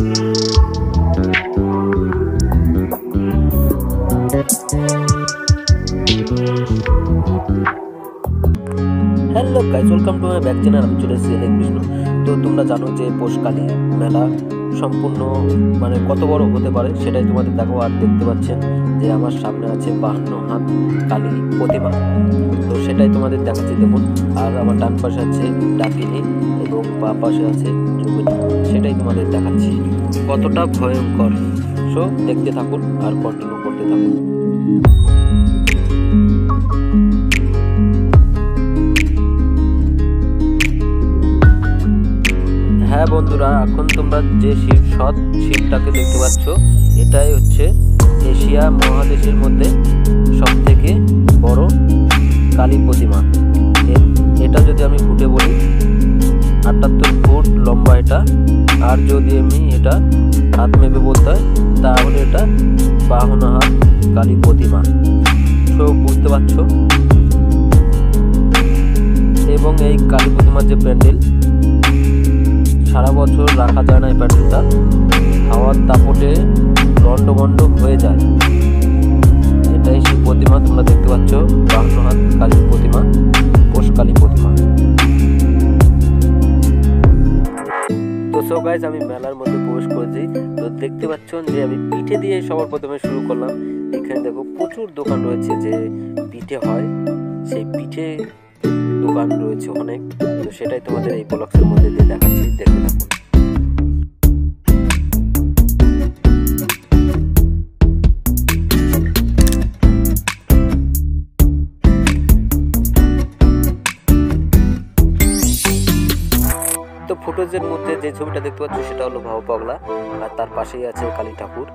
Hello guys, welcome to my back channel. আমি চলে এসেছি বিষ্ণু। তো তোমরা জানো যে পৌষকালী মেলা সম্পূর্ণ মানে কত বড় হতে পারে সেটাই তোমাদের দেখো। আর দেখতে পাচ্ছেন যে আমার সামনে আছে 52 হাত কালী প্রতিমা, তো সেটাই তোমাদের দেখাচ্ছি দেখুন। আর আমার ডান পাশে আছে ডাকিনী এবং বাঁ পাশে আছে যোগিনী, সেটাই তোমাদের দেখাচ্ছি কতটা ভয়ঙ্কর। সো দেখতে থাকুন আর কন্টিনিউ করতে থাকুন। হ্যাঁ বন্ধুরা, এখন তোমরা যে শিবটাকে দেখতে পাচ্ছ, এটাই হচ্ছে এশিয়া মহাদেশের মধ্যে সব থেকে বড় কালী প্রতিমা। এটা যদি আমি ফুটে বলি 78 ফুট লম্বা এটা। আর যদি আমি এটা হাত মেপে বলতে হয় তাহলে এটা 52 হাত কালী প্রতিমা। সব বুঝতে পারছো। এবং এই কালী প্রতিমার যে প্যান্ডেল, সারা বছর রাখা যায় না এই প্যান্ডেলটা, হাওয়ার দাপটে লন্ডভন্ড হয়ে যায়। এটাই সেই প্রতিমা তোমরা দেখতে পাচ্ছ, 52 হাত কালীর প্রতিমা, পৌষকালী প্রতিমা। তো সো গাইস, আমি মেলার মধ্যে প্রবেশ করেছি। তো দেখতে পাচ্ছেন যে আমি পিঠে দিয়ে সবার প্রথমে শুরু করলাম। এখানে দেখো প্রচুর দোকান রয়েছে যে পিঠে হয়, সেই পিঠে দোকান রয়েছে অনেক। তো সেটাই তোমাদের এই ব্লগসের মধ্যে দিয়ে দেখাচ্ছি, দেখতে থাকুন। তো ফুটেজের মধ্যে যে ছবিটা দেখতে পাচ্ছ সেটা হলো ভাও পাগলা, আর তার পাশেই আছে কালী ঠাকুর।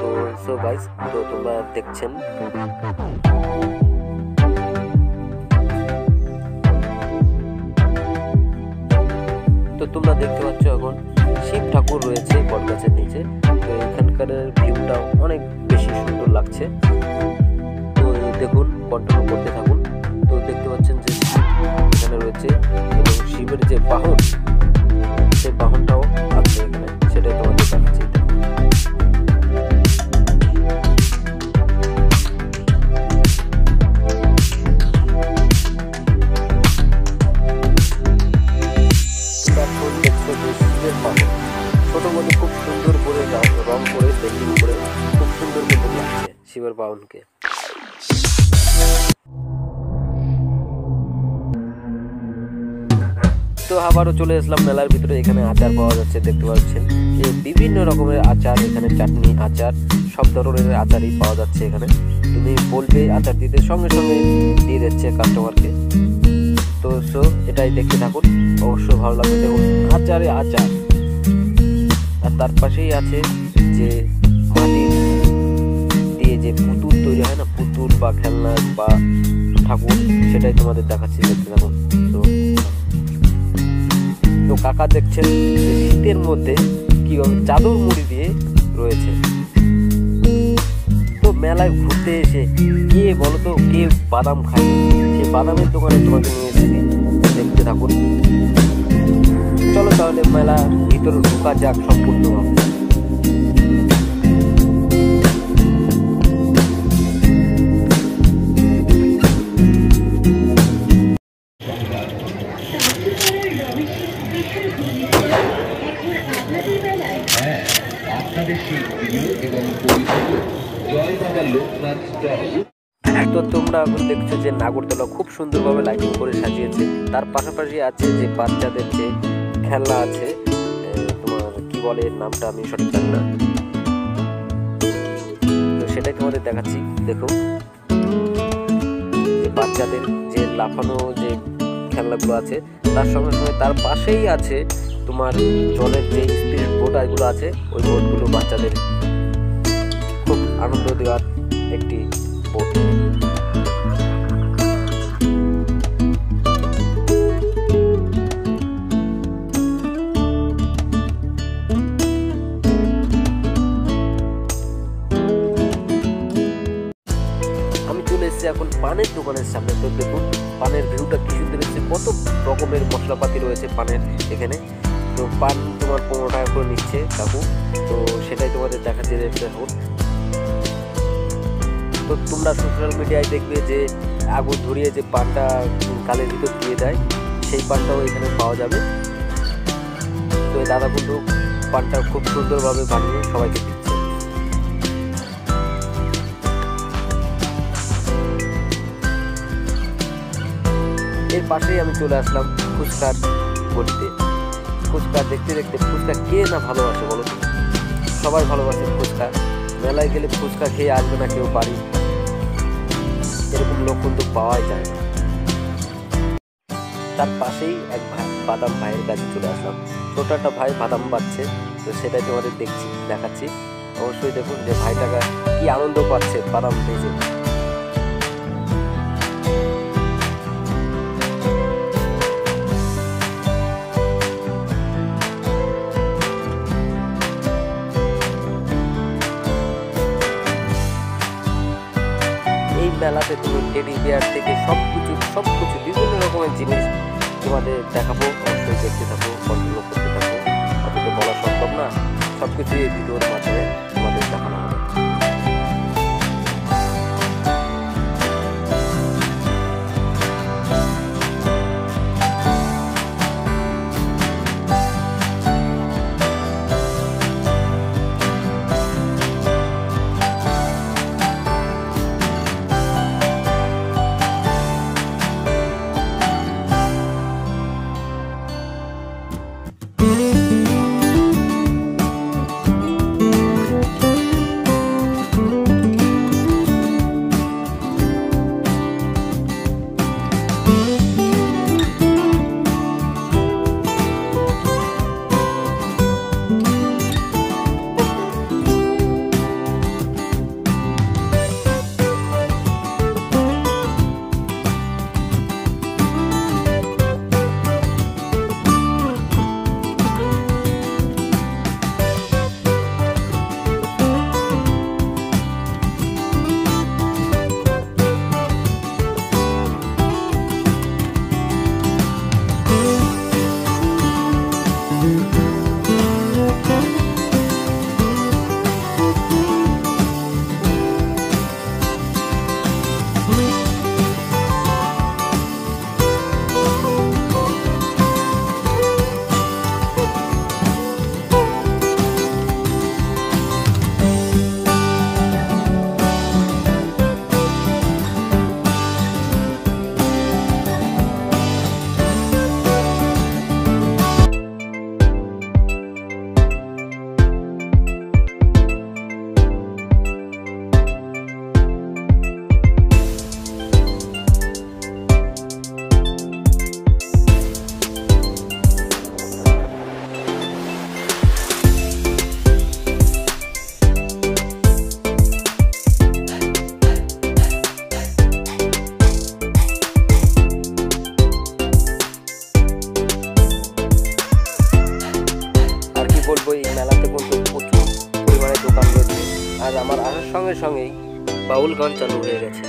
তো সো গাইস, তো তোমরা দেখছেন। তো তোমরা দেখতে পাচ্ছ এখন শিব ঠাকুর রয়েছে বটগাছের নিচে। তো এখানকার ভিউটা অনেক বেশি সুন্দর লাগছে। তো দেখুন, কন্টিনিউ করতে থাকুন। তো দেখতে পাচ্ছেন যে এখানে রয়েছে এবং শিবের যে বাহন, সেই বাহনটাও আছে এখানে, সেটাই তোমাদের দেখাচ্ছি। ছোট মধ্যে খুব সুন্দর করে রং করে পেন্টিং করে খুব সুন্দর মতো লাগছে শিবের বাহনকে। তো আবারও চলে আসলাম মেলার ভিতরে। এখানে আচার পাওয়া যাচ্ছে, দেখতে পাচ্ছেন যে বিভিন্ন রকমের আচার, এখানে চাটনি, আচার, সব ধরনের আচারই পাওয়া যাচ্ছে এখানে। তুমি বলবে আচার দিতে, সঙ্গে সঙ্গে দিয়ে দিচ্ছে কাস্টমারকে। তো সো এটাই দেখতে থাকুন, অবশ্যই ভালো লাগবে। দেখুন আচারে আচার। আর তার পাশেই আছে যে মাটির দিয়ে যে পুতুল তৈরি হয় না, পুতুল বা খেলনা বা ঠাকুর, সেটাই তোমাদের দেখাচ্ছি, দেখতে থাকুন। তো কাকা দেখছেন শীতের মধ্যে কিভাবে চাদর মুড়ি দিয়ে রয়েছে। তো মেলায় ঘুরতে এসে কে বলতো কে বাদাম খায়, সেই বাদামের দোকানে তোমাকে নিয়ে এসেছি, দেখতে থাকুন। চলো তাহলে মেলার ভিতরে ঢোকা যাক সম্পূর্ণভাবে। তো তোমরা এখন দেখছো যে নাগরদোলা খুব সুন্দরভাবে লাইটিং করে সাজিয়েছে। তার পাশাপাশি আছে যে বাচ্চাদের যে খেলনা আছে, তোমার কি বলে নামটা আমি সঠিক জানি না, তো সেটাই তোমাদের দেখাচ্ছি। দেখো যে বাচ্চাদের যে লাফানো যে খেলনাগুলো আছে, তার সঙ্গে সঙ্গে তার পাশেই আছে তোমার জলের যে স্পিড বোট এগুলো আছে, ওই বোটগুলো বাচ্চাদের খুব আনন্দ দেওয়ার একটি বোট। আমি চলে এসেছি এখন পানের দোকানের সামনে। তো দেখুন পানের ভিউটা কি সুন্দর এসেছে, কত রকমের মশলাপাতি রয়েছে পানের এখানে। তো পান তোমার 15 টাকা করে নিচ্ছে কাকু, তো সেটাই তোমাদের দেখাচ্ছি, দেখতে থাকুন। তো তোমরা সোশ্যাল মিডিয়ায় দেখবে যে আগুন ধরিয়ে যে পানটা গালের ভিতর দিয়ে দেয়, সেই পানটাও এখানে পাওয়া যাবে। তো এই দাদা কিন্তু পানটা খুব সুন্দরভাবে বানিয়ে সবাইকে দিচ্ছে। এর পাশেই আমি চলে আসলাম ফুচকার গলিতে। ফুচকা দেখতে দেখতে, ফুচকা কে না ভালোবাসে বলো তো? সবাই ভালোবাসে ফুচকা। মেলায় গেলে ফুচকা খেয়ে আসবে না কেউ বাড়ি, এরকম লোক কিন্তু পাওয়াই যায় না। তার পাশেই এক বাদাম ভাইয়ের কাছে চলে আসলাম। ছোট একটা ভাই বাদাম পাচ্ছে, তো সেটাই তোমাদের দেখাচ্ছি। অবশ্যই দেখুন যে ভাইটাকে কি আনন্দ পাচ্ছে বাদাম ভেজে। এই মেলাতে তুমি টেডি বিয়ার থেকে সবকিছু বিভিন্ন রকমের জিনিস তোমাদের দেখাবো। অবশ্যই দেখতে থাকো, কন্টিনিউ করতে থাকো। অত তো বলা সম্ভব না, সবকিছু এই ভিডিওর মাধ্যমে তোমাদের দেখানো হবে। বলবো, এই মেলাতে কিন্তু প্রচুর পরিমাণে দোকান রয়েছে। আর আমার আসার সঙ্গে সঙ্গেই বাউল গান চালু হয়ে গেছে।